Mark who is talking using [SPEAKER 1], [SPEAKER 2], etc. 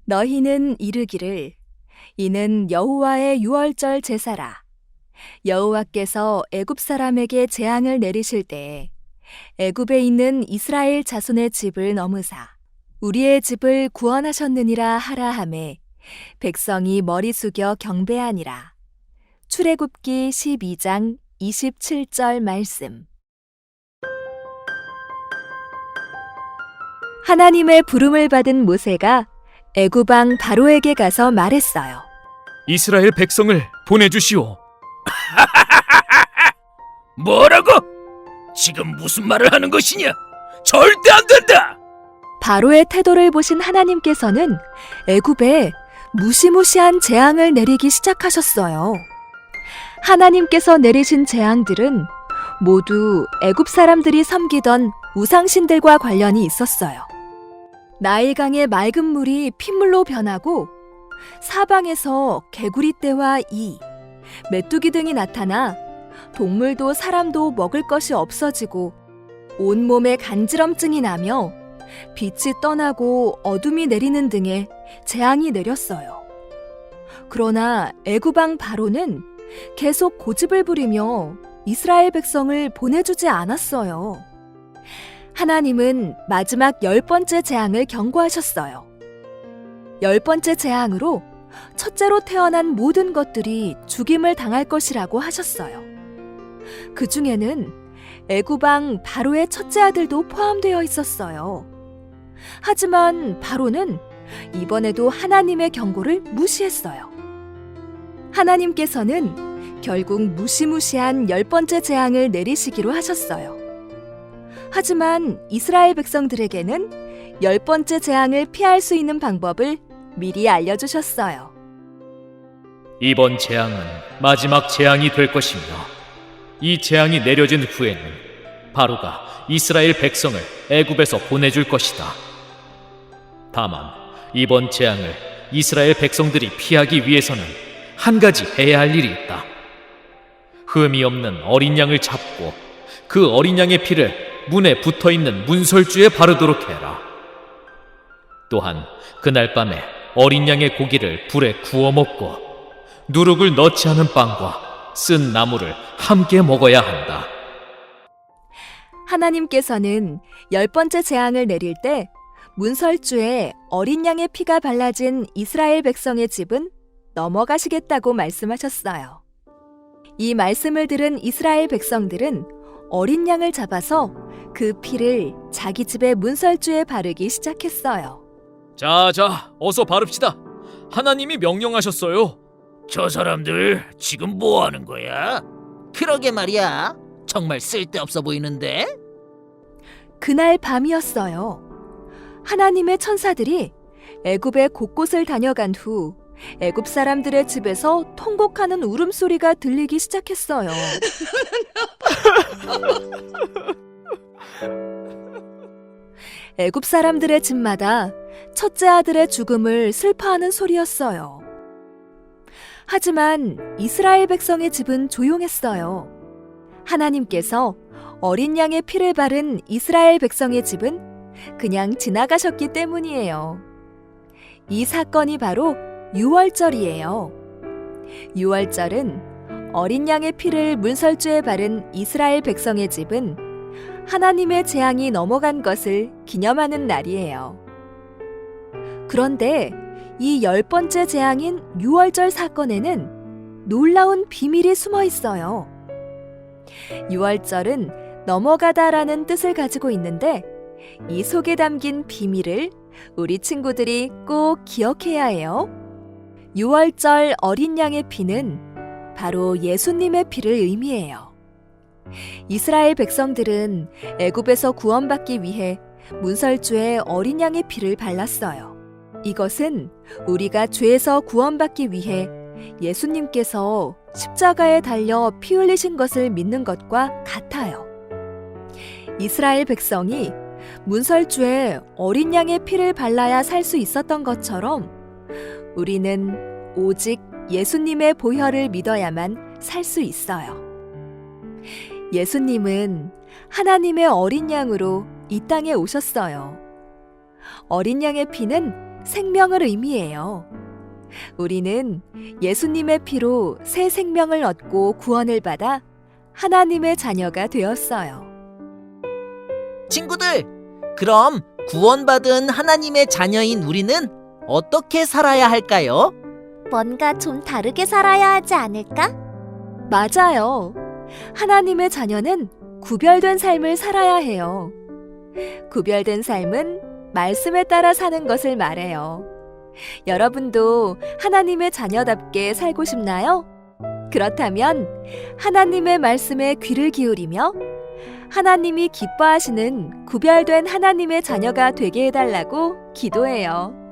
[SPEAKER 1] 너희는 이르기를 이는 여호와의 유월절 제사라. 여호와께서 애굽 사람에게 재앙을 내리실 때에 애굽에 있는 이스라엘 자손의 집을 넘으사 우리의 집을 구원하셨느니라 하라 하매 백성이 머리 숙여 경배하니라. 출애굽기 12장 27절 말씀. 하나님의 부름을 받은 모세가 애굽 왕 바로에게 가서 말했어요.
[SPEAKER 2] 이스라엘 백성을 보내주시오.
[SPEAKER 3] 뭐라고? 지금 무슨 말을 하는 것이냐? 절대 안 된다!
[SPEAKER 1] 바로의 태도를 보신 하나님께서는 애굽에 무시무시한 재앙을 내리기 시작하셨어요. 하나님께서 내리신 재앙들은 모두 애굽 사람들이 섬기던 우상신들과 관련이 있었어요. 나일강의 맑은 물이 핏물로 변하고 사방에서 개구리떼와 이, 메뚜기 등이 나타나 동물도 사람도 먹을 것이 없어지고 온몸에 간지럼증이 나며 빛이 떠나고 어둠이 내리는 등의 재앙이 내렸어요. 그러나 애굽 왕 바로는 계속 고집을 부리며 이스라엘 백성을 보내주지 않았어요. 하나님은 마지막 10번째 재앙을 경고하셨어요. 10번째 재앙으로 첫째로 태어난 모든 것들이 죽임을 당할 것이라고 하셨어요. 그 중에는 애굽 왕 바로의 첫째 아들도 포함되어 있었어요. 하지만 바로는 이번에도 하나님의 경고를 무시했어요. 하나님께서는 결국 무시무시한 10번째 재앙을 내리시기로 하셨어요. 하지만 이스라엘 백성들에게는 10번째 재앙을 피할 수 있는 방법을 미리 알려주셨어요.
[SPEAKER 2] 이번 재앙은 마지막 재앙이 될 것이며 이 재앙이 내려진 후에는 바로가 이스라엘 백성을 애굽에서 보내줄 것이다. 다만 이번 재앙을 이스라엘 백성들이 피하기 위해서는 한 가지 해야 할 일이 있다. 흠이 없는 어린 양을 잡고 그 어린 양의 피를 문에 붙어있는 문설주에 바르도록 해라. 또한 그날 밤에 어린 양의 고기를 불에 구워 먹고 누룩을 넣지 않은 빵과 쓴 나물을 함께 먹어야 한다.
[SPEAKER 1] 하나님께서는 10번째 재앙을 내릴 때 문설주에 어린 양의 피가 발라진 이스라엘 백성의 집은 넘어가시겠다고 말씀하셨어요. 이 말씀을 들은 이스라엘 백성들은 어린 양을 잡아서 그 피를 자기 집의 문설주에 바르기 시작했어요.
[SPEAKER 2] 자, 어서 바릅시다. 하나님이 명령하셨어요.
[SPEAKER 3] 저 사람들 지금 뭐 하는 거야? 그러게 말이야. 정말 쓸데없어 보이는데?
[SPEAKER 1] 그날 밤이었어요. 하나님의 천사들이 애굽의 곳곳을 다녀간 후 애굽 사람들의 집에서 통곡하는 울음소리가 들리기 시작했어요. 애굽 사람들의 집마다 첫째 아들의 죽음을 슬퍼하는 소리였어요. 하지만 이스라엘 백성의 집은 조용했어요. 하나님께서 어린 양의 피를 바른 이스라엘 백성의 집은 그냥 지나가셨기 때문이에요. 이 사건이 바로 유월절이에요. 유월절은 어린 양의 피를 문설주에 바른 이스라엘 백성의 집은 하나님의 재앙이 넘어간 것을 기념하는 날이에요. 그런데 이 10번째 재앙인 유월절 사건에는 놀라운 비밀이 숨어 있어요. 유월절은 넘어가다라는 뜻을 가지고 있는데 이 속에 담긴 비밀을 우리 친구들이 꼭 기억해야 해요. 유월절 어린 양의 피는 바로 예수님의 피를 의미해요. 이스라엘 백성들은 애굽에서 구원받기 위해 문설주에 어린 양의 피를 발랐어요. 이것은 우리가 죄에서 구원받기 위해 예수님께서 십자가에 달려 피 흘리신 것을 믿는 것과 같아요. 이스라엘 백성이 문설주에 어린 양의 피를 발라야 살 수 있었던 것처럼 우리는 오직 예수님의 보혈을 믿어야만 살 수 있어요. 예수님은 하나님의 어린 양으로 이 땅에 오셨어요. 어린 양의 피는 생명을 의미해요. 우리는 예수님의 피로 새 생명을 얻고 구원을 받아 하나님의 자녀가 되었어요.
[SPEAKER 3] 친구들, 그럼 구원받은 하나님의 자녀인 우리는 어떻게 살아야 할까요?
[SPEAKER 4] 뭔가 좀 다르게 살아야 하지 않을까?
[SPEAKER 1] 맞아요. 하나님의 자녀는 구별된 삶을 살아야 해요. 구별된 삶은 말씀에 따라 사는 것을 말해요. 여러분도 하나님의 자녀답게 살고 싶나요? 그렇다면 하나님의 말씀에 귀를 기울이며 하나님이 기뻐하시는 구별된 하나님의 자녀가 되게 해달라고 기도해요.